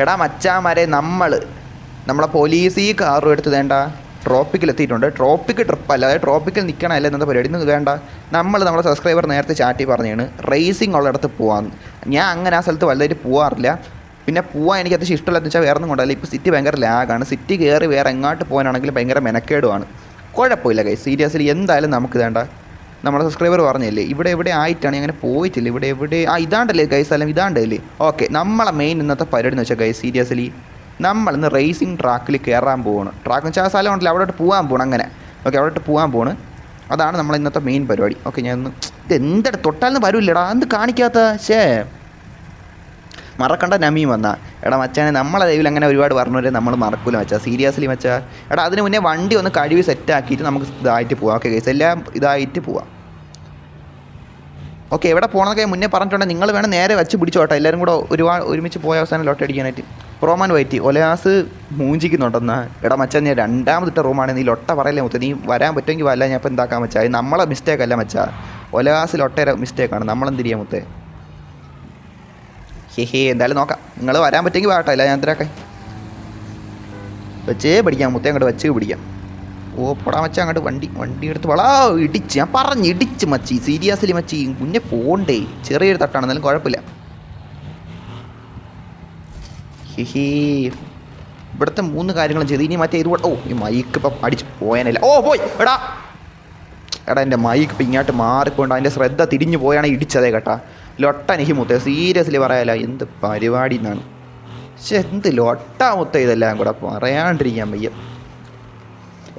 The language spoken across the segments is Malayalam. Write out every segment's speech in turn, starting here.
എടാ മച്ചാമാരെ നമ്മളെ പോലീസ് ഈ കാറും എടുത്ത് വേണ്ട ട്രോപ്പിക്കിൽ എത്തിയിട്ടുണ്ട്. ട്രോപ്പിക്ക് ട്രിപ്പ് അല്ല, അതായത് ട്രോപ്പിക്കിൽ നിൽക്കണമല്ല എന്താ പരിപാടി ഇന്ന് വേണ്ട. നമ്മളെ സബ്സ്ക്രൈബർ നേരത്തെ ചാറ്റി പറഞ്ഞാണ് റേസിംഗ് ഉള്ളിടത്ത് പോകാമെന്ന്. ഞാൻ അങ്ങനെ ആ സ്ഥലത്ത് വലുതായിട്ട് പോകാറില്ല. പിന്നെ പോകാൻ എനിക്ക് അത്യാവശ്യം ഇഷ്ടമില്ലെന്ന് വെച്ചാൽ വേറെ ഒന്നും കൊണ്ടല്ല. ഇപ്പോൾ സിറ്റി ഭയങ്കര ലാഗാണ്. സിറ്റി കയറി വേറെ എങ്ങോട്ട് പോകാനാണെങ്കിലും ഭയങ്കര മെനക്കേടുമാണ്. കുഴപ്പമില്ല ഗൈസ്, സീരിയസ്ലി എന്തായാലും നമുക്ക് വേണ്ട. നമ്മുടെ സബ്സ്ക്രൈബർ പറഞ്ഞില്ലേ ഇവിടെ എവിടെ ആയിട്ടാണ്, അങ്ങനെ പോയിട്ടില്ല. ഇവിടെ എവിടെ ഇതാണ്ടല്ലേ ഗൈസ്, അല്ല ഇതാണ്ടല്ലേ. ഓക്കെ, നമ്മളെ മെയിൻ ഇന്നത്തെ പരിപാടി എന്ന് വെച്ചാൽ ഗൈസ് സീരിയസ്ലി നമ്മളിന്ന് റേസിംഗ് ട്രാക്കിൽ കയറാൻ പോവാണ്. ട്രാക്ക് എന്ന് വെച്ചാൽ ആ സ്ഥലം ഉണ്ടല്ലോ, അവിടോട്ട് പോകാൻ പോകണം. അങ്ങനെ ഓക്കെ, അവിടോട്ട് പോകാൻ പോണ്. അതാണ് നമ്മൾ ഇന്നത്തെ മെയിൻ പരിപാടി. ഓക്കെ, ഞാൻ ഇത് എന്തെടുത്ത് തൊട്ടാലൊന്നും വരില്ലടാ, എന്ത് കാണിക്കാത്ത ശേ മറക്കണ്ട നമീം വന്നാ. എടാ മച്ചാനെ നമ്മളെ ദൈവം അങ്ങനെ ഒരുപാട് പറഞ്ഞവരെ നമ്മൾ മറക്കൂല മച്ചാ, സീരിയസ്ലി മച്ചാ. എടാ അതിന് മുന്നേ വണ്ടി ഒന്ന് കഴുകി സെറ്റാക്കിയിട്ട് നമുക്ക് ഇതായിട്ട് പോവാം. ഓക്കെ ഗൈസ്, എല്ലാം ഇതായിട്ട് പോവാം. ഓക്കെ, എവിടെ പോകണമെന്നൊക്കെ മുന്നേ പറഞ്ഞിട്ടുണ്ടെങ്കിൽ നിങ്ങൾ വേണം നേരെ വെച്ച് പിടിച്ചോട്ടെ. എല്ലാവരും കൂടെ ഒരുമിച്ച് പോയ അവസാനം ലോട്ടറി അടിക്കാനായിട്ട്. റോമാൻ വൈറ്റി ഒലയാസ് മൂഞ്ചിക്കുന്നുണ്ടെന്നാ. എടാ മച്ചാ, ഞാൻ രണ്ടാമതിട്ട റൂമാണ്, നീ ലൊട്ട പറയല്ലേ മുത്ത. നീ വരാൻ പറ്റുമെങ്കിൽ വല്ല, ഞാൻ ഇപ്പം എന്താക്കാൻ വെച്ചാൽ ഇത് നമ്മളെ മിസ്റ്റേക്ക് അല്ല മച്ചാ. ഒലയാസ് ലൊട്ടയുടെ മിസ്റ്റേക്കാണ്, നമ്മളെന്തിരിയാ മുത്തേ. ഹേ എന്തായാലും നോക്കാം. നിങ്ങൾ വരാൻ പറ്റുമെങ്കിൽ വാട്ടോ, അല്ല ഞാൻ എന്തരാക്കെ വെച്ചേ പിടിക്കാം മുത്തേ, അങ്ങോട്ട് വെച്ച് പിടിക്കാം. ഓ പൊടാ മച്ചാ, അങ്ങോട്ട് വണ്ടി എടുത്ത് വളാ ഇടിച്ച്. ഞാൻ പറഞ്ഞ് ഇടിച്ച് മച്ചി, സീരിയസ്ലി മച്ചി. മുന്നേ പോണ്ടേ, ചെറിയൊരു തട്ടാണ്, എന്നാലും കുഴപ്പമില്ല. ഹേ ഇവിടുത്തെ 3 കാര്യങ്ങളും ചെയ്ത് ഇനി മറ്റേ ഇത്. ഓ ഈ മൈക്ക് ഇപ്പം അടിച്ച് പോയാനല്ല. ഓ പോയി എടാ എൻ്റെ മൈക്ക് ഇപ്പം ഇങ്ങോട്ട് മാറിക്കൊണ്ട് അതിൻ്റെ ശ്രദ്ധ തിരിഞ്ഞു പോയാണ് ഇടിച്ചതേ കേട്ടാ. ലൊട്ട എനിക്ക് മുത്തേ, സീരിയസ്ലി പറയാല എന്ത് പരിപാടി എന്നാണ്. പക്ഷെ എന്ത് ലൊട്ട മുത്ത, ഇതെല്ലാം കൂടെ പറയാണ്ടിരിക്കാൻ വയ്യ.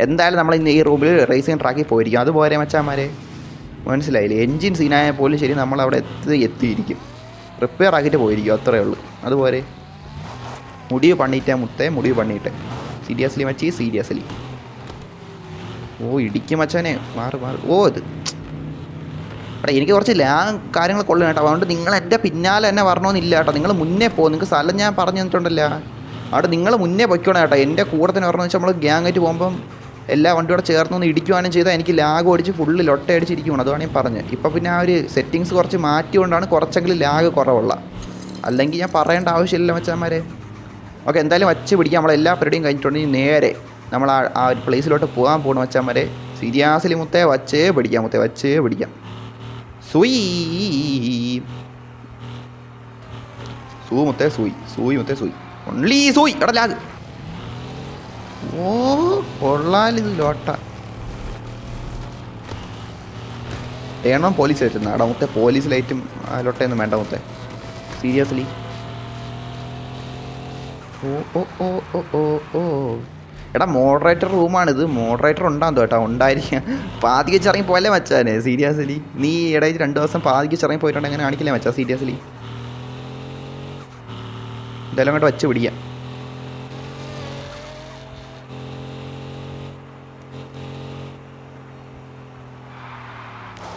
എന്തായാലും നമ്മൾ ഇന്ന് ഈ റൂമിൽ റേസിംഗ് ട്രാക്കിൽ പോയിരിക്കും. അതുപോലെ മച്ചാന്മാരെ മനസ്സിലായില്ലേ, എൻജിൻ സീനായ പോലും ശരി നമ്മളവിടെ എത്തിയിരിക്കും. റിപ്പയർ ആക്കിയിട്ട് പോയിരിക്കും, അത്രയേ ഉള്ളൂ. അതുപോലെ മുടിവ് പണിയിട്ടേ മുത്തേ, മുടിവ് പണിയിട്ടെ. സീരിയസ്ലി മച്ചി, സീരിയസ്ലി. ഓ ഇടിക്കും മച്ചാനെ, മാറി. ഓ ഇത് എടാ എനിക്ക് കുറച്ച് കാര്യങ്ങൾ കൊള്ളണം കേട്ടോ. അതുകൊണ്ട് നിങ്ങൾ എൻ്റെ പിന്നാലെ തന്നെ വരണമെന്നില്ല കേട്ടോ. നിങ്ങൾ മുന്നേ പോകും. നിങ്ങൾക്ക് സ്ഥലം ഞാൻ പറഞ്ഞു തന്നിട്ടുണ്ടല്ലോ, അവിടെ നിങ്ങൾ മുന്നേ പൊയ്ക്കണം കേട്ടോ. എൻ്റെ കൂടെ തന്നെ വരണമെന്ന് വെച്ചാൽ നമ്മൾ ഗ്യാങ് ആയിട്ട് പോകുമ്പം എല്ലാ വണ്ടിയോടെ ചേർന്നൊന്ന് ഇടിക്കുവാനും ചെയ്താൽ എനിക്ക് ലാഗ് ഓടിച്ച് ഫുള്ള് ലൊട്ട അടിച്ചിരിക്കുകയാണ്. അതാണ് ഞാൻ പറഞ്ഞത്. ഇപ്പോൾ പിന്നെ ആ ഒരു സെറ്റിങ്സ് കുറച്ച് മാറ്റിക്കൊണ്ടാണ് കുറച്ചെങ്കിലും ലാഗ് കുറവുള്ള. അല്ലെങ്കിൽ ഞാൻ പറയേണ്ട ആവശ്യമില്ല മച്ചാന്മാരെ. ഓക്കെ, എന്തായാലും വച്ച് പിടിക്കാം. നമ്മളെല്ലാ പരിപാടിയും കഴിഞ്ഞിട്ടുണ്ടെങ്കിൽ നേരെ നമ്മൾ ആ ഒരു പ്ലേസിലോട്ട് പോകാൻ പോകണം മച്ചാന്മാരെ. സീരിയസ്ലി മുത്തേ, വച്ചേ പിടിക്കാം മുത്തേ, വച്ചേ പിടിക്കാം. സൂയി മുത്തേ, സൂയി മുത്തേ, സൂയി ഒൺലി സൂയി. എടാ ലാഗ്. ഓ കൊള്ളാലിത് ലോട്ട. ഏണം പോലീസ് വരുന്ന എടാ മുത്തേ, പോലീസ് ലൈറ്റും ലൊട്ടയൊന്നും വേണ്ട മുത്തേ, സീരിയസ്ലി. ഓ എടാ മോഡറേറ്റർ റൂമാണിത്. മോഡറേറ്റർ ഉണ്ടാകും കേട്ടോ, ഉണ്ടായിരിക്കാം. പാതിക്ക് ചിറങ്ങി പോയല്ലേ മച്ചാനെ, സീരിയസ്ലി. നീ ഇടയിൽ 2 ദിവസം പാതിക്ക് ചിറങ്ങി പോയിട്ടുണ്ടെങ്കിൽ അങ്ങനെ കാണിക്കില്ലേ മച്ചാ, സീരിയസ്ലി. എന്തായാലും അങ്ങോട്ട് വച്ച് പിടിക്കാം.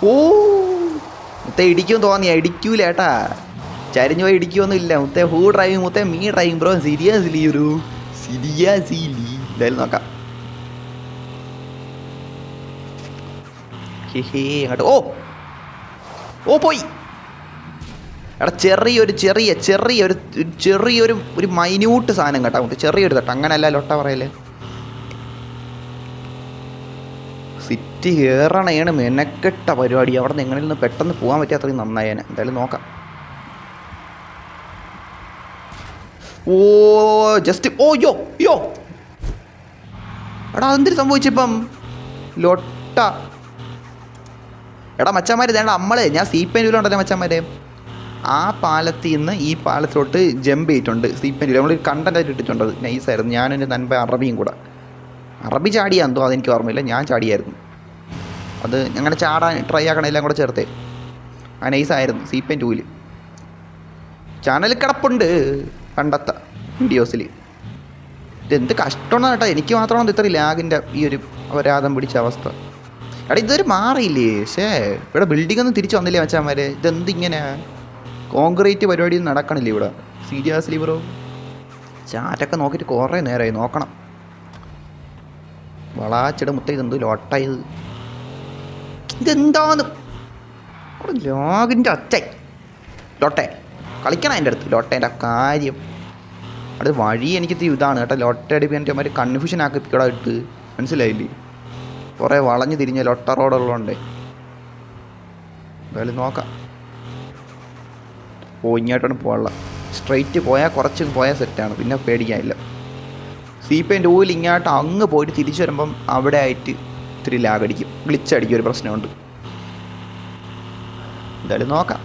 ഓ മുത്തേ ഇടിക്കുമെന്ന് തോന്നിയാ, ഇടിക്കൂല ഏട്ടാ, ചരിഞ്ഞു പോയി ഇടിക്കുമൊന്നും ഇല്ല മുത്തേ. ഹൂ ഡ്രൈവിങ് മുത്തേ, മീ ഡ്രൈവിങ് ബ്രോ, സീരിയസ്ലി ഒരു സീരിയസ്ലി. എന്തായാലും നോക്കാം. അങ്ങോട്ട് ഓ പോയി. എടാ ചെറിയൊരു മൈന്യൂട്ട് സാധനം കേട്ടോ, ചെറിയൊരു തട്ട്. അങ്ങനെയല്ല ലൊട്ട പറയല്ലേ. സിറ്റി കയറണേണ് മെനക്കെട്ട പരിപാടി. അവിടെ നിന്ന് എങ്ങനെ പെട്ടെന്ന് പോകാൻ പറ്റിയ അത്രയും നന്നായേനെ. എന്തായാലും നോക്കാം. ഓ ജസ്റ്റ് യോ എടാ എന്തിനു സംഭവിച്ചിപ്പം ലൊട്ട. എടാ മച്ചാന്മാർ ഇതേണ്ട നമ്മളെ ഞാൻ സീപ്പേൻ്റെല്ലോ മച്ചാന്മാരെ, ആ പാലത്തിൽ നിന്ന് ഈ പാലത്തിലോട്ട് ജമ്പ് ചെയ്തിട്ടുണ്ട്. സീപ്പേൻ്റ് നമ്മൾ കണ്ടൻ്റായിട്ട് ഇട്ടിട്ടുണ്ട്. അത് നൈസായിരുന്നു. ഞാനും എൻ്റെ നൻപ അറബിയും കൂടെ. അറബി ചാടിയാന്തോ അതെനിക്ക് ഓർമ്മയില്ല, ഞാൻ ചാടിയായിരുന്നു. അത് അങ്ങനെ ചാടാൻ ട്രൈ ആക്കണം എല്ലാം കൂടെ ചേർത്തേ. ആ നൈസായിരുന്നു. സീപ്പേൻ 2 ചാനൽ കിടപ്പുണ്ട് പണ്ടത്തെ വീഡിയോസിൽ. ഇതെന്ത് കഷ്ടമാണ് കേട്ടോ, എനിക്ക് മാത്രമാണ് ഇത്ര ലാഗിൻ്റെ ഈ ഒരു അപരാധം പിടിച്ച അവസ്ഥ. എടാ ഇതൊരു മാറിയില്ലേ, പക്ഷേ ഇവിടെ ബിൽഡിംഗ് ഒന്നും തിരിച്ചു വന്നില്ലേ മച്ചാന്മാരെ. ഇതെന്തിങ്ങനെ കോൺക്രീറ്റ് പരിപാടി നടക്കണില്ല ഇവിടെ, സീരിയസ്ലി ബ്രോ. ചാറ്റൊക്കെ നോക്കിയിട്ട് കുറേ നേരമായി, നോക്കണം. വളാച്ചിട മുത്ത ഇതെന്ത് ലോട്ടായത്, ഇതെന്താന്ന് ലോകിൻ്റെ ഒച്ച. ലോട്ടെ കളിക്കണം എൻ്റെ അടുത്ത്, ലോട്ടേൻ്റെ കാര്യം. അത് വഴി എനിക്ക് ഇതാണ് കേട്ടോ. ലൊട്ട അടിപ്പിക്കാൻ എനിക്ക് അവന്മാർ കൺഫ്യൂഷൻ ആക്കിപ്പിക്കടാ ഇട്ട്, മനസ്സിലായില്ലേ? കുറേ വളഞ്ഞ് തിരിഞ്ഞ ലൊട്ട റോഡുള്ളതുകൊണ്ടേ. എന്തായാലും നോക്കാം. ഇങ്ങോട്ടാണ് പോകാനുള്ള. സ്ട്രെയിറ്റ് പോയാൽ കുറച്ച് പോയാൽ സെറ്റാണ്, പിന്നെ പേടിക്കാനില്ല. സീപ്പേൻ്റെ ഊയിൽ ഇങ്ങോട്ട് അങ്ങ് പോയിട്ട് തിരിച്ചു വരുമ്പം അവിടെ ആയിട്ട് ഇത്തിരി ലാഗടിക്കും, ഗ്ലിച്ചടിക്കും, ഒരു പ്രശ്നമുണ്ട്. എന്തായാലും നോക്കാം.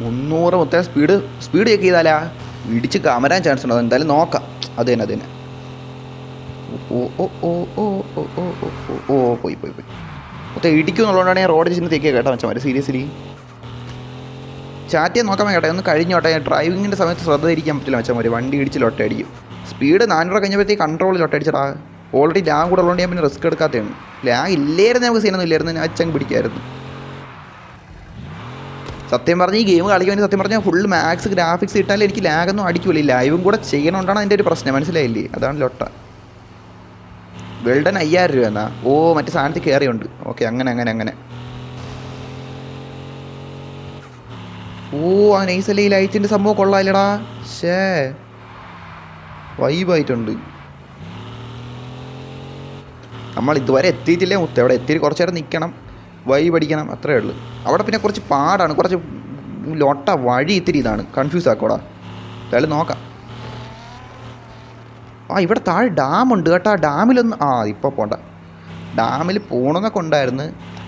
300 മൊത്തം സ്പീഡ് ചെക്ക് ചെയ്താലാ ഇടിച്ച് കമരാൻ ചാൻസ് ഉണ്ടോ? എന്തായാലും നോക്കാം. അത് തന്നെ. ഓ ഓ ഓ ഓ ഓ ഓ ഓ ഓ പോയി മൊത്തം ഇടിക്കും എന്നുള്ളതുകൊണ്ടാണ് ഞാൻ റോഡിൽ ചെന്ന് തേക്കിയ കേട്ടോ മച്ചാൻ. സീരിയസ്ലി ചാറ്റ് ചെയ്യാൻ നോക്കാൻ കേട്ടോ. ഒന്ന് കഴിഞ്ഞോട്ടെ. ഡ്രൈവിങ്ങിൻ്റെ സമയത്ത് ശ്രദ്ധ ഇരിക്കാൻ പറ്റില്ല മച്ചാൻ. വണ്ടി ഇടിച്ച് ലൊട്ടടിക്കും. സ്പീഡ് 400 കഴിഞ്ഞപ്പോഴത്തേക്ക് കൺട്രോൾ ലൊട്ടടിച്ചടാ. ഓൾറെഡി ലാഗ് കൂടെ ഉള്ളതുകൊണ്ട് ഞാൻ പിന്നെ റിസ്ക് എടുക്കാത്തതാണ്. ലാഗ് ഇല്ലായിരുന്നു, നമുക്ക് സീനൊന്നും ഇല്ലായിരുന്നു, ഞാൻ അച്ചങ്ങ് പിടിക്കായിരുന്നു. സത്യം പറഞ്ഞ് ഈ ഗെയിം കളിക്കാൻ വേണ്ടി സത്യം പറഞ്ഞാൽ ഫുൾ മാക്സ് ഗ്രാഫിക്സ് ഇട്ടാലും എനിക്ക് ലാഗൊന്നും അടിക്കൂല. ലൈവും കൂടെ ചെയ്യണോണ്ടാണ് അതിൻ്റെ ഒരു പ്രശ്നം, മനസ്സിലായില്ലേ? അതാണ് ലൊട്ട. വെൽഡൻ 5000 രൂപ എന്നാ. ഓ മറ്റേ സാധനത്തിൽ കയറിയുണ്ട്. ഓക്കെ, അങ്ങനെ. ഓ ആ നൈസല്ലേ ഈ ലൈറ്റിൻ്റെ സംഭവം കൊള്ളാമില്ലടാ. ഷേ വൈബായിട്ടുണ്ട്. നമ്മൾ ഇതുവരെ എത്തിയിട്ടില്ലേ മുത്ത്. അവിടെ എത്തിയിട്ട് കുറച്ച് നേരം നിൽക്കണം, വൈബ് അടിക്കണം, അത്രേ ഉള്ളൂ. അവിടെ പിന്നെ കുറച്ച് പാടാണ്, കുറച്ച് ലൊട്ട വഴി ഇത്തിരി ഇതാണ്, കൺഫ്യൂസ് ആക്കോടാ. എന്തായാലും നോക്കാം. ഇവിടെ താഴെ ഡാമുണ്ട് കേട്ടോ. ഡാമിലൊന്ന് ഇപ്പോൾ പോണ്ട. ഡാമിൽ പോകണമെന്നൊക്കെ ഉണ്ടായിരുന്നു.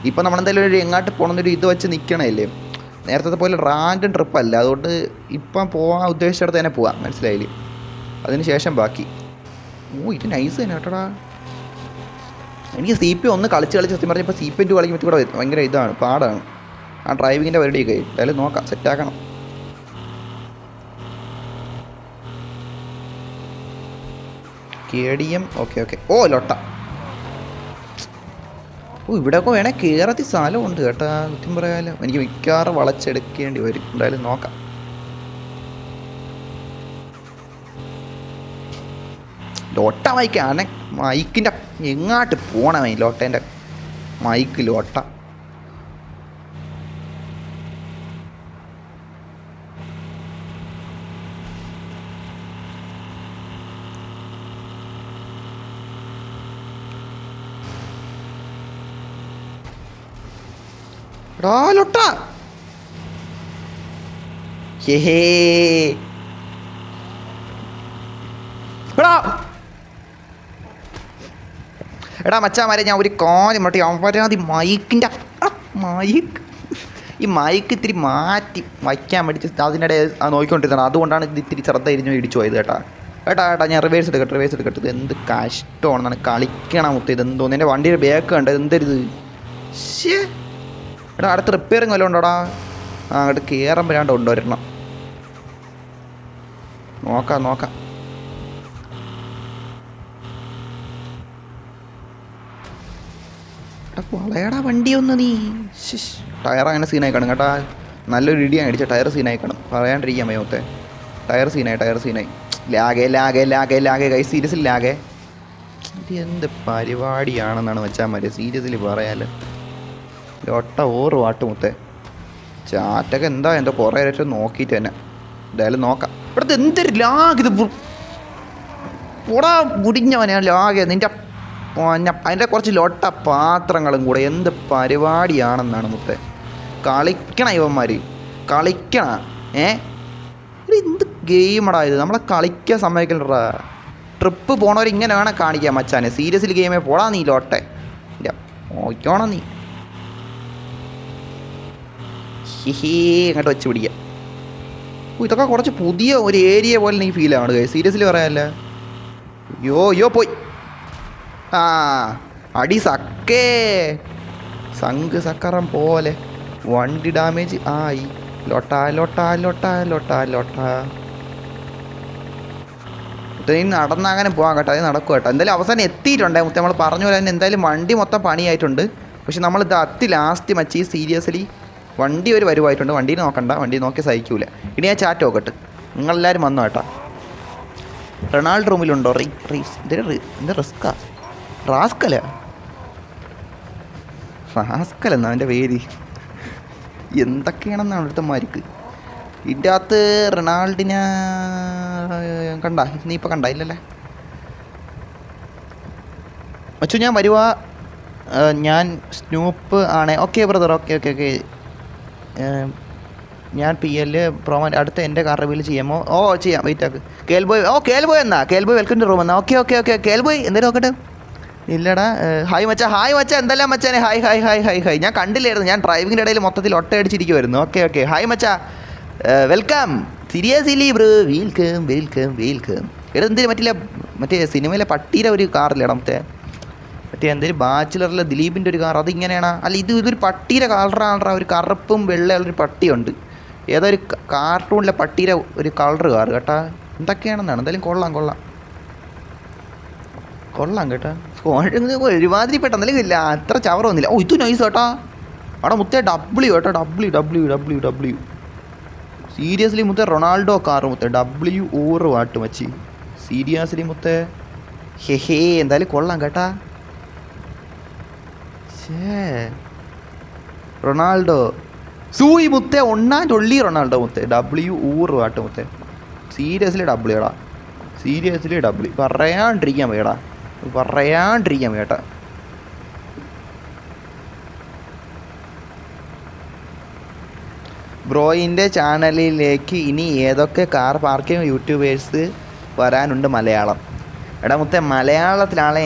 ഇപ്പം നമ്മളെന്തായാലും ഒരു എങ്ങോട്ട് പോകണമെന്നൊരു ഇത് വെച്ച് നിൽക്കണമല്ലേ. നേരത്തെ പോലെ റാൻഡം ട്രിപ്പല്ല, അതുകൊണ്ട് ഇപ്പം പോകാൻ ഉദ്ദേശിച്ചിടത്ത് തന്നെ പോവാം, മനസ്സിലായില്ലേ? അതിന് ശേഷം ബാക്കി. ഇത് നൈസ് തന്നെ കേട്ടോടാ. എനിക്ക് CP ഒന്ന് കളിച്ച് സത്യം പറഞ്ഞപ്പോൾ CP 2 കളിക്കുമ്പോൾ കൂടെ ഭയങ്കര ഇതാണ്, പാടാണ് ആ ഡ്രൈവിങ്ങിൻ്റെ പരിപാടിയൊക്കെ. എന്തായാലും നോക്കാം, സെറ്റാക്കണം. KDM okay. ഓ ലൊട്ട. ഇവിടെയൊക്കെ വേണേൽ കയറത്തി സ്ഥലമുണ്ട് കേട്ടോ. സത്യം പറയാമല്ലോ, എനിക്ക് മിക്കവാറും വളച്ചെടുക്കേണ്ടി വരും. എന്തായാലും നോക്കാം. ലോട്ട മൈക്കാണ്. മൈക്കിൻ്റെ എങ്ങാട്ട് പോണമേ ലോട്ടേൻ്റെ മൈക്ക് ലോട്ട. ലോട്ട ഹേ എടാ മച്ചാമാരെ, ഞാൻ ഒരു കാര്യം മറ്റേ അവരാതി മൈക്കിൻ്റെ ഈ മൈക്ക് ഇത്തിരി മാറ്റി വയ്ക്കാൻ വേണ്ടി അതിനിടെ നോക്കിക്കൊണ്ടിരുന്നത്. അതുകൊണ്ടാണ് ഇത് ഇത്തിരി ശ്രദ്ധ ഇടിച്ചു പോയത് കേട്ടാ. ഞാൻ റിവേഴ്സ് എടുക്കട്ടെ. ഇത് എന്ത് കഷ്ടമാണെന്നാണ് കളിക്കണം മുത്ത്. ഇത് എന്തോന്ന് എൻ്റെ വണ്ടിയുടെ ബാക്ക് കണ്ടത് എന്തരുത്. ശേ അടുത്ത് റിപ്പയറിങ് വല്ലതും ഉണ്ടോടാ? അങ്ങോട്ട് കയറുമ്പോഴാണ്ട് കൊണ്ടുവരണം. നോക്കാം. വളയടാ വണ്ടി ഒന്ന് നീ. ടയർ അങ്ങനെ സീനായി കാണും കേട്ടാ. നല്ലൊരു ഇടിയാണ് അടിച്ച ടയർ സീനായി കാണും, പറയാണ്ടിരിക്കാൻ മൊത്തേ. ടയർ സീനായി. ലാഗേ കൈ സീരിയസിൽ ലാഗേ. ഇത് എന്ത് പരിപാടിയാണെന്നാണ് വെച്ചാൽ മതി, സീരിയസ്ലി പറയാമല്ലോ. ഒട്ട വാട്ട് മുത്തേ. ചാറ്റൊക്കെ എന്തോ കുറേ നേരം നോക്കിയിട്ട് തന്നെ. എന്തായാലും നോക്കാം. ഇവിടുത്തെ എന്തൊരു ലാഗ്, ഇത് പൊടാ മുടിഞ്ഞവനാ ലാഗ്. നിൻ്റെ അതിൻ്റെ കുറച്ച് ലൊട്ട പാത്രങ്ങളും കൂടെ എന്ത് പരിപാടിയാണെന്നാണ് മുത്തേ. കളിക്കണം ഇവന്മാർ, എന്ത് ഗെയിമടാ ഇത്. നമ്മളെ കളിക്കാൻ സമ്മതിക്കണ്ടാ. ട്രിപ്പ് പോണവർ ഇങ്ങനെ വേണം കാണിക്കാൻ മച്ചാനെ. സീരിയസ്ലി ഗെയിമേ പോടാ നീ ലോട്ടെ. നോക്കണം നീ. അങ്ങോട്ട് വെച്ച് പിടിക്കാം. ഇതൊക്കെ കുറച്ച് പുതിയ ഒരു ഏരിയ പോലെ എനിക്ക് ഫീൽ ആവണത്, സീരിയസ്ലി പറയാമല്ലോ. യോ പോയി. അടി സക്കറം പോലെ വണ്ടി ഡാമേജ് ആയി. ലോട്ട നടന്നങ്ങനെ പോകാൻ കേട്ടോ. അത് നടക്കും കേട്ടോ. എന്തായാലും അവസാനം എത്തിയിട്ടുണ്ടേ മുത്തേ. നമ്മൾ പറഞ്ഞ പോലെ തന്നെ എന്തായാലും വണ്ടി മൊത്തം പണിയായിട്ടുണ്ട്. പക്ഷെ നമ്മളിത് ലാസ്റ്റ് മച്ചി സീരിയസ്ലി വണ്ടി ഒരു വരുവായിട്ടുണ്ട്. വണ്ടി നോക്കണ്ട, വണ്ടി നോക്കി സഹിക്കൂല. ഇനി ഞാൻ ചാറ്റ് നോക്കട്ടെ. നിങ്ങളെല്ലാവരും വന്നു കേട്ടോ. റൊണാൾഡ് റൂമിലുണ്ടോ? എന്താ റാസ്കലെന്നാ അവൻ്റെ പേര്. എന്തൊക്കെയാണെന്നാണ് അടുത്ത മാർക്ക്. ഇതിൻ്റെ അകത്ത് കണ്ട നീ ഇപ്പം കണ്ട ഇല്ലല്ലേ മച്ചു ഞാൻ വരുവാ ഞാൻ സ്നൂപ്പ് ആണ് okay brother okay okay okay ഞാൻ പി എൽ പ്രൊമോ അടുത്ത എൻ്റെ കാർ റിവീൽ ചെയ്യാമോ ഓ ചെയ്യാം വെയിറ്റ് ആക്ക് കേൽ ബോയ് എന്നാ കേൽ ബോയ് വെൽക്കം ടു റൂം എന്നാ ഓക്കെ ഓക്കെ ഓക്കെ കേൽ ബോയ് എന്തായാലും നോക്കട്ടെ ഇല്ലടാ ഹായ് മച്ച എന്തെല്ലാം മച്ചാനെ ഹായ് ഞാൻ കണ്ടില്ലായിരുന്നു ഞാൻ ഡ്രൈവിങ്ങിൻ്റെ ഇടയിൽ മൊത്തത്തിൽ ഒട്ടയടിച്ചിരിക്കുമായിരുന്നു ഓക്കെ ഓക്കെ ഹായ് മച്ച വെൽക്കം സീരിയസ്ലി ബ്രോ വെൽക്കം എടാ എന്തിനും പറ്റില്ല മറ്റേ സിനിമയിലെ പട്ടിയുടെ ഒരു കാറില്ലേടാ മറ്റേ എന്തൊരു ബാച്ചിലറിലെ ദിലീപിൻ്റെ ഒരു കാർ അതിങ്ങനെയാണ് അല്ല ഇതൊരു പട്ടിയുടെ കളറാണ് ഒരു കറുപ്പും വെള്ളയുള്ളൊരു പട്ടിയുണ്ട് ഏതോ ഒരു കാർട്ടൂണിലെ പട്ടിയുടെ ഒരു കളർ കാർ കേട്ടാ എന്തൊക്കെയാണെന്നാണ് എന്തായാലും കൊള്ളാം കേട്ടാ ഒരുമാതിരിപ്പെട്ട എന്തായാലും ഇല്ല അത്ര ചവറൊന്നുമില്ല ഓ ഇത് നൈസ് കേട്ടാ അവിടെ മുത്തേ ഡബ്ല്യു കേട്ടോ ഡബ്ല്യു സീരിയസ്ലി മുത്തേ റൊണാൾഡോ കാറ് മുത്തേ ഡബ്ല്യു ഓറ് വാട്ട് മച്ചി സീരിയസ്ലി മുത്തേ ഹേ എന്തായാലും കൊള്ളാം കേട്ടാ റൊണാൾഡോ സൂയി മുത്തേ ഒള്ളി റൊണാൾഡോ മുത്തേ ഡബ്ല്യു ഊറ് വാട്ട് മുത്തേ സീരിയസ്ലി ഡബ്ല്യുടാ സീരിയസ്ലി ഡബ്ല്യു പറയാണ്ടിരിക്കാൻ വയ്യട്ടാ ബ്രോയിൻ്റെ ചാനലിലേക്ക് ഇനി ഏതൊക്കെ കാർ പാർക്കിംഗ് യൂട്യൂബേഴ്സ് വരാനുണ്ട് മലയാളം എടാ മുത്തേ മലയാളത്തിലാണ്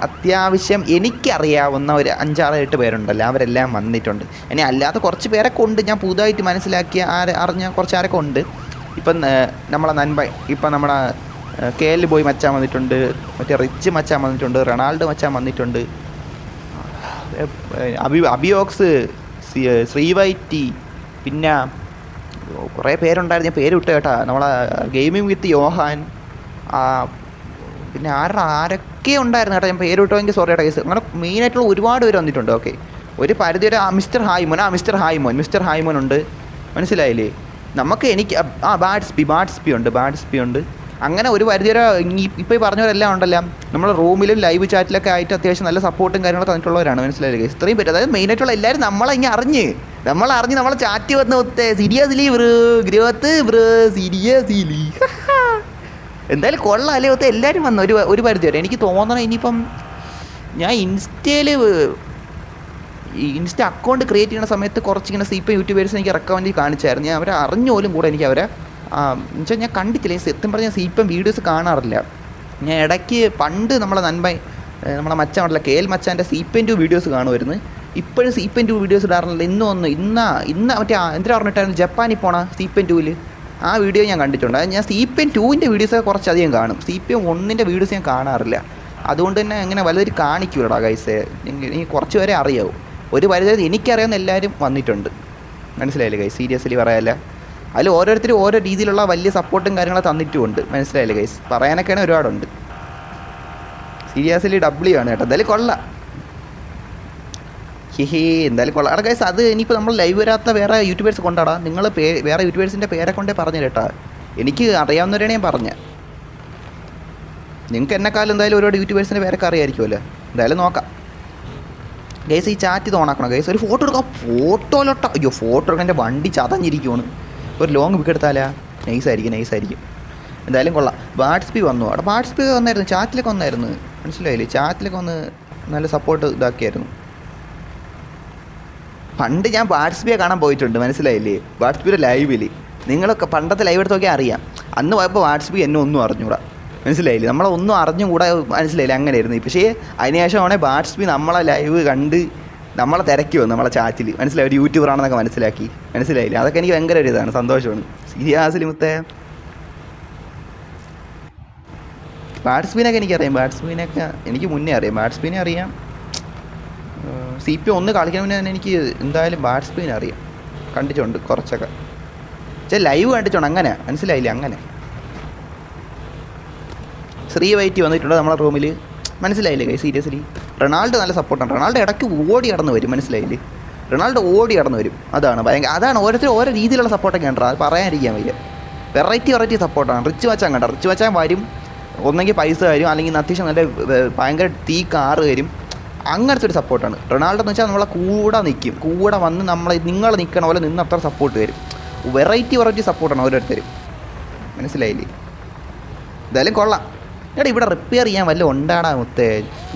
അത്യാവശ്യം എനിക്കറിയാവുന്ന ഒരു 5-6-8 പേരുണ്ടല്ലോ അവരെല്ലാം വന്നിട്ടുണ്ട് ഇനി അല്ലാതെ കുറച്ച് പേരൊക്കെ ഉണ്ട് ഞാൻ പുതുതായിട്ട് മനസ്സിലാക്കിയ അറിഞ്ഞ കുറച്ചാരൊക്കെ ഉണ്ട് ഇപ്പം നമ്മളെ നൻപ ഇപ്പം നമ്മുടെ കേൽ ബോയ് മച്ചാൻ വന്നിട്ടുണ്ട് മറ്റേ റിച്ച് മച്ചാൻ വന്നിട്ടുണ്ട് റൊണാൾഡോ മച്ചാൻ വന്നിട്ടുണ്ട് അബിയോക്സ് ശ്രീവൈറ്റി പിന്നെ കുറേ പേരുണ്ടായിരുന്നു ഞാൻ പേര് വിട്ടു കേട്ടാ നമ്മളെ ഗെയിമിംഗ് വിത്ത് യോഹാൻ പിന്നെ ആരൊക്കെ ഉണ്ടായിരുന്നു കേട്ടോ ഞാൻ പേര് വിട്ടുമെങ്കിൽ സോറി കേട്ടോ കേസ് അങ്ങനെ മെയിനായിട്ടുള്ള ഒരുപാട് പേര് വന്നിട്ടുണ്ട് ഓക്കെ ഒരു പരിധി വരെ മിസ്റ്റർ ഹായ്മോൻ ഉണ്ട് മനസ്സിലായില്ലേ നമുക്ക് എനിക്ക് ബാഡ്സ്പി ഉണ്ട് അങ്ങനെ ഒരു പരിധി വരെ ഇപ്പോൾ ഈ പറഞ്ഞവരെല്ലാം ഉണ്ടല്ലോ നമ്മുടെ റൂമിലും ലൈവ് ചാറ്റിലൊക്കെ ആയിട്ട് അത്യാവശ്യം നല്ല സപ്പോർട്ടും കാര്യങ്ങളൊക്കെ തന്നിട്ടുള്ളവരാണ് മനസ്സിലായില്ലേ കേസ് ഇത്രയും പേര് അതായത് മെയിനായിട്ടുള്ള എല്ലാവരും നമ്മളെ അറിഞ്ഞ് നമ്മളെ ചാറ്റ് വന്ന് ഒത്തേ സീരിയസ്ലി ബ്രോ സീരിയസ്ലി എന്തായാലും കൊള്ളാം അല്ലേ ഒത്ത എല്ലാവരും വന്നു ഒരു പരിധി വരെ എനിക്ക് തോന്നണം ഇനിയിപ്പം ഞാൻ ഇൻസ്റ്റ അക്കൗണ്ട് ക്രിയേറ്റ് ചെയ്യുന്ന സമയത്ത് കുറച്ചിങ്ങനെ CP യൂട്യൂബേഴ്സ് എനിക്ക് റെക്കമെൻഡ് കാണിച്ചായിരുന്നു ഞാൻ അവരെ അറിഞ്ഞോലും കൂടെ എനിക്ക് അവരെ എന്നുവെച്ചാൽ ഞാൻ കണ്ടിട്ടില്ല സത്യം പറഞ്ഞാൽ CP വീഡിയോസ് കാണാറില്ല ഞാൻ ഇടയ്ക്ക് പണ്ട് നമ്മളെ നമ്മളെ മച്ചാൻ ഉണ്ടല്ലോ KL മച്ചാൻ്റെ CP2 വീഡിയോസ് കാണുമായിരുന്നു ഇപ്പോഴും CP2 വീഡിയോസ് ഇടാറില്ല ഇന്ന് മറ്റേ എന്തിനാ പറഞ്ഞിട്ടായിരുന്നു ജപ്പാനിൽ പോണ CP2 ആ വീഡിയോ ഞാൻ കണ്ടിട്ടുണ്ട് അത് ഞാൻ CP2ൻ്റെ വീഡിയോസൊക്കെ കുറച്ചധികം കാണും CP1ൻ്റെ വീഡിയോസ് ഞാൻ കാണാറില്ല അതുകൊണ്ട് തന്നെ അങ്ങനെ വലുതൊരു കാണിക്കൂടാ ഗൈസ് എനിക്ക് കുറച്ച് പേരെ അറിയാവും ഒരു പരിധി എനിക്കറിയാവുന്ന എല്ലാവരും വന്നിട്ടുണ്ട് മനസ്സിലായില്ലേ ഗൈസ് സീരിയസ്ലി പറയാല്ല അതിൽ ഓരോരുത്തരും ഓരോ രീതിയിലുള്ള വലിയ സപ്പോർട്ടും കാര്യങ്ങളൊക്കെ തന്നിട്ടുമുണ്ട് മനസ്സിലായില്ലേ ഗൈസ് പറയാനൊക്കെയാണ് ഒരുപാടുണ്ട് സീരിയസ്ലി ഡബ്ല്യു ആണ് കേട്ടോ എന്തായാലും കൊള്ളാം എന്തായാലും കൊള്ളാം അവിടെ ഗൈസ് അത് ഇനിയിപ്പോൾ നമ്മൾ ലൈവ് വരാത്ത വേറെ യൂട്യൂബേഴ്സ് കൊണ്ടാടാ നിങ്ങൾ വേറെ യൂട്യൂബേഴ്സിൻ്റെ പേരെ കൊണ്ടേ പറഞ്ഞു കേട്ടാ എനിക്ക് അറിയാവുന്നവരാണ് ഞാൻ പറഞ്ഞത് നിങ്ങൾക്ക് എന്നെക്കാലം എന്തായാലും ഒരുപാട് യൂട്യൂബേഴ്സിൻ്റെ പേരൊക്കെ അറിയാമായിരിക്കുമല്ലോ എന്തായാലും നോക്കാം ഗൈസ് ഈ ചാറ്റ് തോണാക്കണം ഗൈസ് ഒരു ഫോട്ടോ എടുക്കാം ഫോട്ടോയിലോട്ടോ അയ്യോ ഫോട്ടോ എടുക്കാൻ എൻ്റെ വണ്ടി ചതഞ്ഞിരിക്കുവാണ് ഒരു ലോങ് പിക്ക് എടുത്താലാ നൈസായിരിക്കും എന്തായാലും കൊള്ളാം ബാഡ്സ്പി വന്നു അവിടെ ബാഡ്സ്പി വന്നായിരുന്നു ചാറ്റിലൊക്കെ വന്നായിരുന്നു മനസ്സിലായില്ലേ ചാറ്റിലൊക്കെ വന്ന് നല്ല സപ്പോർട്ട് ഇതാക്കിയായിരുന്നു പണ്ട് ഞാൻ ബാഡ്സ്പിയെ കാണാൻ പോയിട്ടുണ്ട് മനസ്സിലായില്ലേ ബാഡ്സ്പിയുടെ ലൈവിൽ നിങ്ങളൊക്കെ പണ്ടത്തെ ലൈവ് എടുത്ത് നോക്കിയാൽ അറിയാം അന്ന് പോയപ്പോൾ ബാഡ്സ്പി എന്നെ ഒന്നും അറിഞ്ഞൂടാ മനസ്സിലായില്ലേ നമ്മളൊന്നും അറിഞ്ഞുകൂടാ മനസ്സിലായില്ലേ അങ്ങനെയായിരുന്നു പക്ഷേ അതിനുശേഷമാണ് ബാഡ്സ്പി നമ്മളെ ലൈവ് കണ്ട് നമ്മളെ തിരക്കി വന്നു നമ്മളെ ചാറ്റിൽ മനസ്സിലായി ഒരു യൂട്യൂബറാണെന്നൊക്കെ മനസ്സിലായില്ലേ അതൊക്കെ എനിക്ക് ഭയങ്കര ഒരു ഇതാണ് സന്തോഷമാണ് സീരിയസ്ലി മുത്തേ ബാഡ്സ്പിനൊക്കെ എനിക്കറിയാം ബാഡ്സ്പിനൊക്കെ എനിക്ക് മുന്നേ അറിയാം ബാഡ്സ്പിനെ അറിയാം CP1 കളിക്കാൻ മുന്നേ തന്നെ എനിക്ക് എന്തായാലും ബാഡ്സ്പിനെ അറിയാം കണ്ടിട്ടുണ്ട് കുറച്ചൊക്കെ ലൈവ് കണ്ടിട്ടുണ്ട് അങ്ങനെ മനസ്സിലായില്ലേ അങ്ങനെ ശ്രീവൈറ്റി വന്നിട്ടുണ്ട് നമ്മളെ റൂമിൽ മനസ്സിലായില്ലേ കൈ സീരിയസ്ലി റൊണാൾഡോ നല്ല സപ്പോർട്ടാണ് റൊണാൾഡോ ഇടയ്ക്ക് ഓടി കടന്ന് വരും മനസ്സിലായില്ലേ റൊണാൾഡോ ഓടി കടന്ന് വരും അതാണ് ഓരോരുത്തരും ഓരോ രീതിയിലുള്ള സപ്പോർട്ടൊക്കെ ഉണ്ടോ അത് പറയാനിരിക്കാൻ വയ്യ വെറൈറ്റി സപ്പോർട്ടാണ് റിച്ച് മച്ചാൻ വരും ഒന്നെങ്കിൽ പൈസ തരും അല്ലെങ്കിൽ അത്യാവശ്യം നല്ല ഭയങ്കര കാറ് തരും അങ്ങനത്തെ ഒരു സപ്പോർട്ടാണ് റൊണാൾഡോ എന്ന് വെച്ചാൽ നമ്മളെ കൂടെ വന്ന് നിങ്ങൾ നിൽക്കണ പോലെ നിന്ന് അത്ര സപ്പോർട്ട് തരും വെറൈറ്റി സപ്പോർട്ടാണ് ഓരോരുത്തരും മനസ്സിലായില്ലേ എന്തായാലും കൊള്ളാം. എടാ ഇവിടെ റിപ്പയർ ചെയ്യാൻ വല്ല ഉണ്ടാടാ മുത്തേ.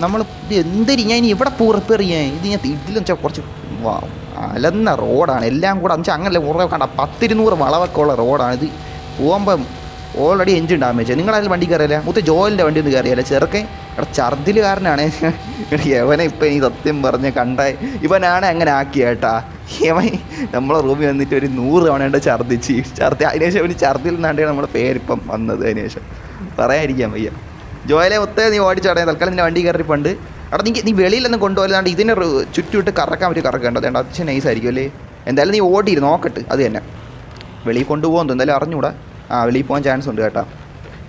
നമ്മൾ ഇത് എന്തിരി ഞാൻ ഇനി ഇവിടെ പോകും റിപ്പയർ ചെയ്യാൻ? ഇത് ഞാൻ ഇതിലെന്ന് വെച്ചാൽ കുറച്ച് അലന്ന റോഡാണ് എല്ലാം കൂടെ. എന്ന് വെച്ചാൽ അങ്ങനല്ലേ കുറേ കണ്ട 10-200 വളവൊക്കെ ഉള്ള റോഡാണ് ഇത്. പോകുമ്പം ഓൾറെഡി എഞ്ചിൻ ഡാമേജ്. നിങ്ങളതിൽ വണ്ടി കയറിയില്ല? മുത്തേ ജോലിൻ്റെ വണ്ടി ഒന്നും കയറിയല്ല. ചെറുക്കെ ഇവിടെ ഛർദിലുകാരനാണ് യവനെ ഇപ്പം ഈ സത്യം പറഞ്ഞ് കണ്ട ഇവനാണ് അങ്ങനെ ആക്കിയ കേട്ടാ. ഇവൻ നമ്മളെ റൂമിൽ വന്നിട്ട് ഒരു 100 തവണ ഉണ്ട് ഛർദിച്ച് അതിനുശേഷം ഇവന് ഛർദിൽ നിന്നാണ്ട് നമ്മുടെ പേരിപ്പം വന്നത്. അതിനുശേഷം പറയാതിരിക്കാൻ വയ്യ. ജോയിലെ ഒത്തേ നീ ഓടിച്ചാടേ തൽക്കാലം നിൻ്റെ വണ്ടി കയറി പണ്ട്. അവിടെ നീ വെളിയിലൊന്നും കൊണ്ടുപോകാണ്ട് ഇതിനെ ചുറ്റുവിട്ട് കറക്കാൻ പറ്റി കറക്കേണ്ടത്. അതുകൊണ്ട് അച്ഛൻ നൈസായിരിക്കും അല്ലേ? എന്തായാലും നീ ഓടിയിരു നോക്കട്ട്. അത് തന്നെ വെളിയിൽ കൊണ്ടുപോകുന്നു എന്തായാലും അറിഞ്ഞൂടാ. വെളിയിൽ പോകാൻ ചാൻസ് ഉണ്ട് കേട്ടോ.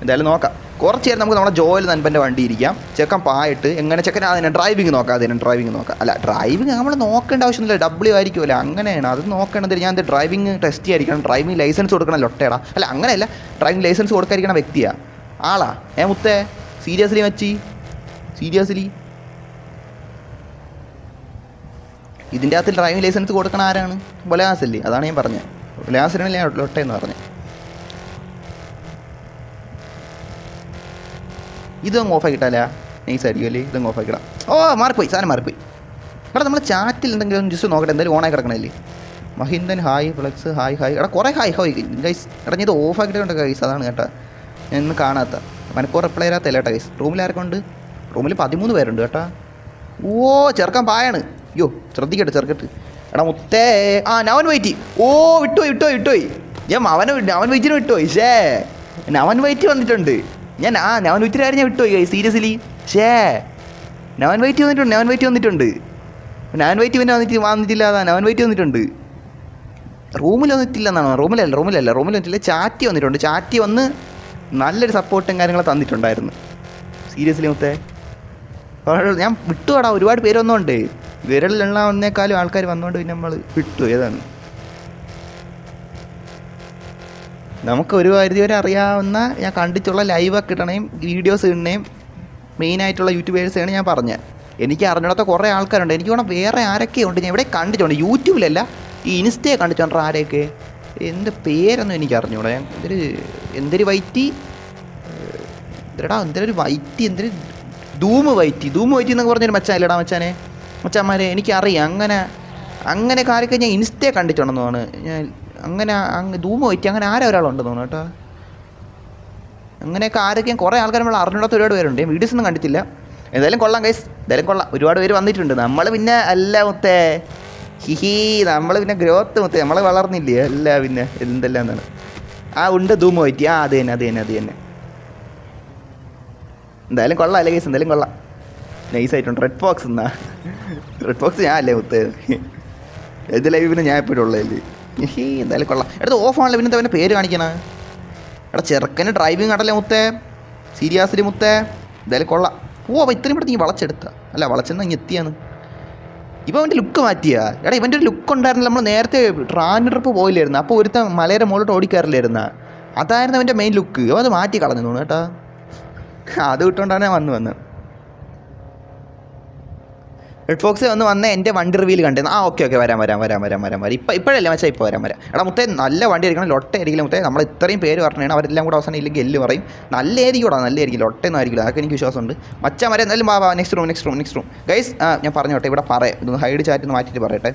എന്തായാലും നോക്കാം. കുറച്ച് നേരം നമുക്ക് നമ്മുടെ ജോയിൽ നൻപൻ്റെ വണ്ടി ഇരിക്കാം. ചെക്കൻ പായിട്ട് എങ്ങനെ ചെക്കൻ അതിനെ ഡ്രൈവിങ് നോക്കാം. അതിനെ ഡ്രൈവിങ് നോക്കാം. അല്ല ഡ്രൈവിങ് നമ്മൾ നോക്കേണ്ട ആവശ്യമൊന്നുമില്ല. ഡബ്ല്യു ആയിരിക്കുമല്ലോ. അങ്ങനെയാണ് അത് നോക്കേണ്ടത്. ഞാൻ ഡ്രൈവിങ് ടെസ്റ്റ് ചെയ്യാതിരിക്കണം. ഡ്രൈവിംഗ് ലൈസൻസ് കൊടുക്കണം ലൊട്ടേടാ. അല്ല അങ്ങനെയല്ല, ഡ്രൈവിംഗ് ലൈസൻസ് കൊടുക്കാതിരിക്കണ വ്യക്തിയാണ് ആളാ. മുത്തേ സീരിയസ്ലി മച്ചി, സീരിയസ്ലി ഇതിൻ്റെ അകത്ത് ഡ്രൈവിംഗ് ലൈസൻസ് കൊടുക്കണ ആരാണ്? ബൊലാസല്ലേ? അതാണ് ഞാൻ പറഞ്ഞത്. ബൊലാസിനല്ലേ ലൊട്ടേന്ന് പറഞ്ഞത്. ഇതൊന്നും ഓഫാക്കിയിട്ടല്ല നൈസായിരിക്കും അല്ലേ? ഇതൊന്നും ഓഫാക്കിടാം. മാറിപ്പോയി, സാധനം മാറിപ്പോയി. എടാ നമ്മൾ ചാറ്റിൽ എന്തെങ്കിലും ജസ്റ്റ് നോക്കട്ടെ. എന്തായാലും ഓണായി കിടക്കണല്ലേ? മഹിന്ദൻ ഹായ്, ഫ്ലെക്സ് ഹായ് ഹായ്. എടാ കുറേ ഹായ് ഹായ് ഗൈസ്. എടാ ഇത് ഓഫാക്കിയിട്ടുണ്ട് ഗൈസ്. അതാണ് കേട്ടോ ഞാൻ ഇന്ന് കാണാത്ത. മനക്കോ റിപ്ലൈ തരാത്തല്ല കേട്ടോ ഗൈസ്. റൂമിൽ ആരൊക്കെ ഉണ്ട്? റൂമിൽ 13 പേരുണ്ട് കേട്ടോ. ചെറുക്കാൻ പായാണ്. അയ്യോ ശ്രദ്ധിക്കട്ടെ ചെറുക്കട്ട്. എടാ മുത്തേ നവൻ വെയിറ്റ്. വിട്ടുപോയി. ഞാൻ അവൻ വെയിറ്റിന് വിട്ടുപോയി. നവൻ വെയിറ്റ് വന്നിട്ടുണ്ട്. നവൻ വെയിറ്റിനാരും ഞാൻ വിട്ടുപോയി സീരിയസ്ലി. നവൻ വെയിറ്റ് വന്നിട്ടുണ്ട്. നവൻ വെയിറ്റ് പിന്നെ വന്നിട്ടില്ല. അതാ നവൻ വെയിറ്റ് വന്നിട്ടുണ്ട്. റൂമിൽ വന്നിട്ടില്ല എന്നാണോ? റൂമിലല്ല വന്നിട്ടില്ല. ചാറ്റി വന്നിട്ടുണ്ട്. ചാറ്റി വന്ന് നല്ലൊരു സപ്പോർട്ടും കാര്യങ്ങളും തന്നിട്ടുണ്ടായിരുന്നു സീരിയസ്ലി മുത്തേ. ഞാൻ വിട്ടുപോടാ. ഒരുപാട് പേര് വന്നോണ്ട് വിരലിലുള്ള വന്നേക്കാളും ആൾക്കാർ വന്നുകൊണ്ട് പിന്നെ നമ്മൾ വിട്ടു. ഏതാണ് നമുക്ക് ഒരു പരിധി വരെ അറിയാവുന്ന ഞാൻ കണ്ടിട്ടുള്ള ലൈവൊക്കെ ഇടണേയും വീഡിയോസ് ഇടണേയും മെയിനായിട്ടുള്ള യൂട്യൂബേഴ്സാണ് ഞാൻ പറഞ്ഞത്. എനിക്ക് അറിഞ്ഞിടത്ത കുറേ ആൾക്കാരുണ്ട്. എനിക്ക് വേണം വേറെ ആരൊക്കെയുണ്ട് ഞാൻ ഇവിടെ കണ്ടിട്ടുണ്ട്. യൂട്യൂബിലല്ല, ഈ ഇൻസ്റ്റയെ കണ്ടിട്ടുണ്ട് ആരെയൊക്കെ. എൻ്റെ പേരൊന്നും എനിക്ക് അറിഞ്ഞൂടാ. ഞാൻ എന്തൊരു വൈറ്റി എന്തൊരു വൈറ്റി ധൂമ് വൈറ്റി എന്നൊക്കെ പറഞ്ഞൊരു മച്ചാനില്ലടാ മച്ചാന്മാരെ എനിക്കറിയാം. അങ്ങനെ കാര്യമൊക്കെ ഞാൻ ഇൻസ്റ്റയെ കണ്ടിട്ടുണ്ടെന്ന് തോന്നുന്നു. ഞാൻ അങ്ങനെ ധൂമ് വൈറ്റി അങ്ങനെ ഒരാളുണ്ടെന്ന് തോന്നുന്നു കേട്ടോ. അങ്ങനെയൊക്കെ ആരൊക്കെ കുറേ ആൾക്കാർ നമ്മൾ അറിഞ്ഞിടത്ത് ഒരുപാട് പേരുണ്ട്. വീഡിയോസ് ഒന്നും കണ്ടിട്ടില്ല. എന്തായാലും കൊള്ളാം ഗൈസ്. ഒരുപാട് പേര് വന്നിട്ടുണ്ട്. നമ്മൾ പിന്നെ അല്ല മുത്തേ നമ്മൾ പിന്നെ ഗ്രോത്ത് മുത്തേ നമ്മൾ വളർന്നില്ലേ അല്ല പിന്നെ എന്തെല്ലാം എന്നാണ്. ഉണ്ട് ധൂമ് വൈറ്റി. അത് തന്നെ. എന്തായാലും കൊള്ളാം അല്ലേ ഗൈസ്? എന്തായാലും കൊള്ളാം, നൈസായിട്ടുണ്ട്. റെഡ് ഫോക്സ് ഞാൻ അല്ലേ മുത്തേ? ഏത് ലൈവിന് ഞാൻ എപ്പോഴും ഉള്ളതല്ലേ? എന്തായാലും കൊള്ളാം. എടുത്ത് ഓഫ് ആണല്ലോ. പിന്നെ അവൻ്റെ പേര് കാണിക്കണ. എടാ ചെറുക്കന് ഡ്രൈവിങ് കണ്ടല്ലേ മുത്തേ? സീരിയസ്ലി മുത്തേ എന്തായാലും കൊള്ളാം. ഇത്രയും പെട്ടെന്ന് നീ വളച്ചെന്ന് ഇങ്ങനെ എത്തിയാണ്. ഇപ്പം അവൻ്റെ ലുക്ക് മാറ്റിയാ? എടാ ഇവൻ്റെ ഒരു ലുക്ക് ഉണ്ടായിരുന്നില്ല. നമ്മൾ നേരത്തെ ട്രാൻ ട്രിപ്പ് പോയില്ലായിരുന്നു. അപ്പോൾ ഒരുത്ത മലയുടെ മുകളിലോട്ട് ഓടിക്കാറില്ലായിരുന്ന അതായിരുന്നു അവൻ്റെ മെയിൻ ലുക്ക്. അത് മാറ്റി കളഞ്ഞു തോന്നുന്നു കേട്ടോ. അത് വിട്ടുകൊണ്ടാണ് ഞാൻ വന്നത്. റെഡ് ഫോക്സ് വന്നേ എൻ്റെ വണ്ടി റിവ്യൂല് കണ്ടത്. ഓക്കെ വരാം. ഇപ്പോഴല്ലേ മച്ചാ? ഇപ്പോൾ വരാം. എടാ മുത്തേ നല്ല വണ്ടി ആയിരിക്കണം. ലൊട്ടയായിരിക്കില്ല മുത്തേ. നമ്മൾ ഇത്രയും പേര് പറഞ്ഞാണ് അവരെല്ലാം കൂടെ അവസാനം ഇല്ലെങ്കിൽ എല്ല് പറയും. നല്ലതായിരിക്കും. ലൊട്ടയൊന്നും ആയിരിക്കില്ല. അതൊക്കെ എനിക്ക് വിശ്വാസമുണ്ട്. മച്ചാൻ വരെ എന്തായാലും നെക്സ്റ്റ് റൂം ഗൈസ്. ഞാൻ പറഞ്ഞോട്ടെ ഇവിടെ ഇതൊന്ന് ഹൈഡ് ചാറ്റ് ഒന്ന് മാറ്റിയിട്ട് പറയട്ടെ.